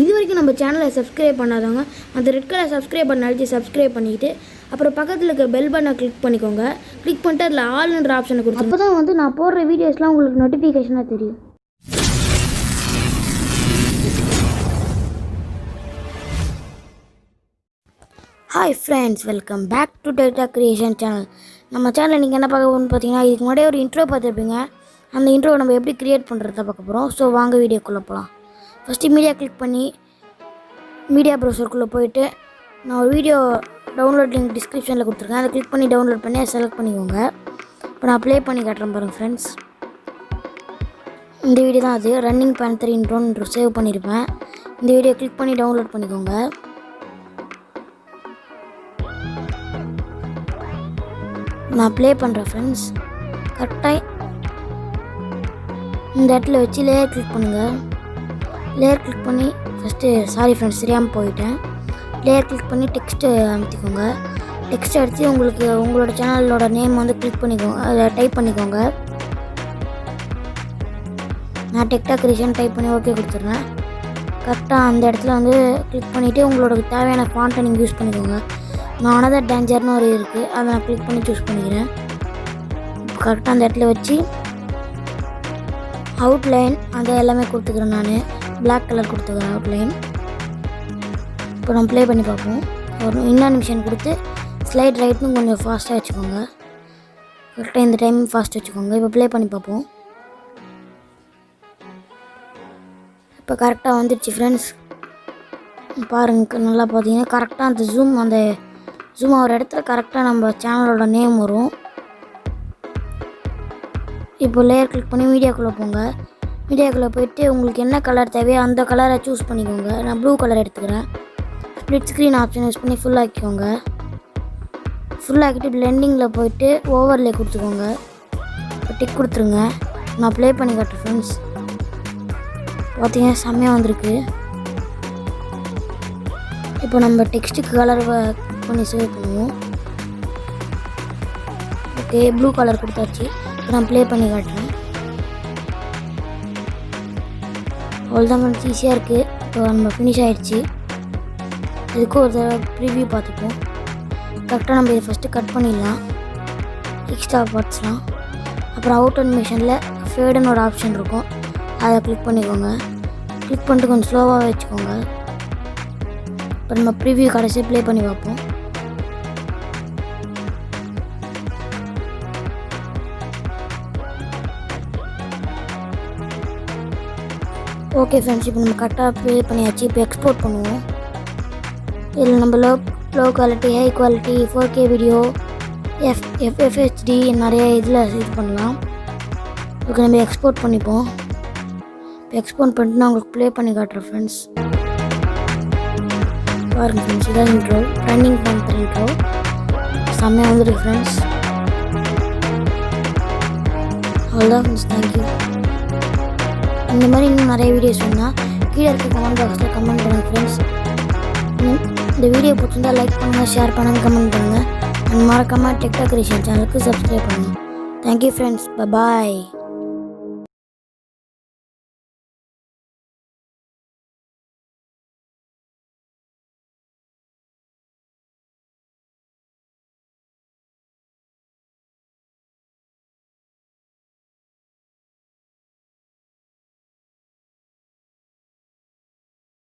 இது வரைக்கும் நம்ம சேனலை சப்ஸ்கிரைப் பண்ணாதவங்க அந்த ரெட் கலர் சப்ஸ்கிரைப் பண்ண அழுத்தி சப்ஸ்கிரைப் பண்ணிக்கிட்டு அப்புறம் பக்கத்தில் இருக்க பெல் பட்டனை கிளிக் பண்ணிக்கோங்க. கிளிக் பண்ணிட்டு அதில் ஆல்ன்ற ஆப்ஷனை கொடுத்து அப்போ தான் வந்து நான் போடுற வீடியோஸ்லாம் உங்களுக்கு நோட்டிஃபிகேஷனாக தெரியும். Hi friends, welcome back to data creation channel. நம்ம சேனலில் நீங்கள் என்ன பார்க்க போகணும்னு பார்த்தீங்கன்னா, இதுக்கு முன்னாடியே ஒரு இன்ட்ரோ பார்த்துருப்பீங்க. அந்த இன்ட்ரோவை நம்ம எப்படி க்ரியேட் பண்ணுறத பார்க்க போகிறோம். ஸோ வாங்க வீடியோக்குள்ளே போகலாம். ஃபஸ்ட்டு மீடியா கிளிக் பண்ணி மீடியா ப்ரௌசருக்குள்ளே போயிட்டு நான் ஒரு வீடியோ டவுன்லோட் லிங்க் டிஸ்கிரிப்ஷனில் கொடுத்துருக்கேன். அதை கிளிக் பண்ணி டவுன்லோட் பண்ணி அதை செலக்ட் பண்ணிக்கோங்க. இப்போ நான் ப்ளே பண்ணி காட்டுறேன் பாருங்கள் ஃப்ரெண்ட்ஸ். இந்த வீடியோ தான் அது ரன்னிங் பேன்தர் இன்ட்ரோன்னு சேவ் பண்ணியிருப்பேன். இந்த வீடியோ கிளிக் பண்ணி டவுன்லோட் பண்ணிக்கோங்க. நான் ப்ளே பண்ணுறேன் ஃப்ரெண்ட்ஸ். கரெக்டாக இந்த இடத்துல வச்சு லேயர் கிளிக் பண்ணுங்கள். லேயர் கிளிக் பண்ணி ஃபஸ்ட்டு சாரி ஃப்ரெண்ட்ஸ் தெரியாமல் போயிட்டேன். லேயர் கிளிக் பண்ணி டெக்ஸ்ட்டு அமுத்திக்கோங்க. டெக்ஸ்ட் அடித்து உங்களோட சேனலோட நேம் வந்து கிளிக் பண்ணிக்கோங்க, அதை டைப் பண்ணிக்கோங்க. நான் டெக்டா கிரியேஷன் டைப் பண்ணி ஓகே கொடுத்துட்றேன். கரெக்டாக அந்த இடத்துல வந்து கிளிக் பண்ணிவிட்டு உங்களோட தேவையான ஃபாண்ட்டை நீங்கள் யூஸ் பண்ணிக்கோங்க. நான் அனதர் டேஞ்சர்னு ஒரு இருக்குது, அதை நான் கிளிக் பண்ணி சூஸ் பண்ணிக்கிறேன். கரெக்டாக அந்த இடத்துல வச்சு அவுட்லைன் அதை எல்லாமே கொடுத்துக்கிறேன். நான் பிளாக் கலர் கொடுத்துக்கிறேன் அவுட்லைன். இப்போ நம்ம ப்ளே பண்ணி பார்ப்போம். ஒரு அனிமேஷன் கொடுத்து ஸ்லைட் ரைட்னு கொஞ்சம் ஃபாஸ்ட்டாக வச்சுக்கோங்க. கரெக்டாக இந்த டைம் ஃபாஸ்ட் வச்சுக்கோங்க. இப்போ ப்ளே பண்ணி பார்ப்போம். இப்போ கரெக்டாக வந்துடுச்சு ஃப்ரெண்ட்ஸ். பாருங்க, நல்லா பார்த்தீங்கன்னா கரெக்டாக அந்த ஜூம் ஆகிற இடத்துல கரெக்டாக நம்ம சேனலோட நேம் வரும். இப்போ லேயர் கிளிக் பண்ணி மீடியாக்குள்ளே போங்க. மீடியாக்குள்ளே போயிட்டு உங்களுக்கு என்ன கலர் தேவையோ அந்த கலரை சூஸ் பண்ணிக்கோங்க. நான் ப்ளூ கலர் எடுத்துக்கிறேன். ஸ்ப்ளிட் ஸ்க்ரீன் ஆப்ஷன் யூஸ் பண்ணி ஃபுல் ஆக்கிக்கோங்க. ஃபுல் ஆக்கிட்டு பிளெண்டிங்கில் போயிட்டு ஓவர்லே கொடுத்துக்கோங்க. இப்போ டிக் கொடுத்துருங்க. நான் ப்ளே பண்ணி காட்டுறேன் ஃப்ரெண்ட்ஸ். பார்த்தீங்கன்னா செம்மையாக வந்திருக்கு. இப்போ நம்ம டெக்ஸ்ட்டுக்கு கலர் பண்ணி சேவ் பண்ணுவோம். ஓகே, ப்ளூ கலர் கொடுத்தாச்சு. இப்போ நான் ப்ளே பண்ணி காட்டுறேன். அவ்வளோதான் ஃப்ரெண்ட்ஸ், ஈஸியாக இருக்குது. இப்போ நம்ம ஃபினிஷ் ஆகிடுச்சு. இதுக்கும் ஒரு தடவை ப்ரிவியூ பார்த்துப்போம். கரெக்டாக நம்ம இதை ஃபஸ்ட்டு கட் பண்ணிடலாம், எக்ஸ்ட்ரா பார்ட்ஸ்லாம். அப்புறம் அவுட் அனிமேஷனில் ஃபேடுன்னு ஒரு ஆப்ஷன் இருக்கும், அதை கிளிக் பண்ணிக்கோங்க. கிளிக் பண்ணிட்டு கொஞ்சம் ஸ்லோவாக வச்சுக்கோங்க. இப்போ நம்ம ப்ரிவியூ கடைசி ப்ளே பண்ணி பார்ப்போம். ஓகே ஃப்ரெண்ட்ஸ், இப்போ நம்ம கரெக்டாக ப்ளே பண்ணியாச்சு. இப்போ எக்ஸ்போர்ட் பண்ணுவோம். இதில் நம்ம low quality, high quality, 4K video, FHD நிறைய இதில் இது பண்ணலாம். ஓகே, நம்ம எக்ஸ்போர்ட் பண்ணிப்போம். இப்போ எக்ஸ்போர்ட் பண்ணிட்டு நான் உங்களுக்கு ப்ளே பண்ணி காட்டுறேன் ஃப்ரெண்ட்ஸ். பாருங்கள் ஃப்ரெண்ட்ஸ், இதான் இன்ட்ரோ, ரன்னிங் பேன்தர் இன்ட்ரோ. செம்மையாக வந்துருக்கு ஃப்ரெண்ட்ஸ். அவ்வளோதான் ஃப்ரெண்ட்ஸ், தேங்க்யூ. இந்த மாதிரி இன்னும் நிறைய வீடியோஸ் வேணும்னா கீழே இருக்க கமெண்ட் பாக்ஸில் கமெண்ட் பண்ணுங்கள் ஃப்ரெண்ட்ஸ். இந்த வீடியோ பிடிச்சிருந்தால் லைக் பண்ணுங்கள், ஷேர் பண்ணுங்கள், கமெண்ட் பண்ணுங்கள். அண்ட் மறக்காமல் டெக்டா கிரியேஷன் சேனலுக்கு சப்ஸ்கிரைப் பண்ணுங்கள். தேங்க்யூ ஃப்ரெண்ட்ஸ், பாய்.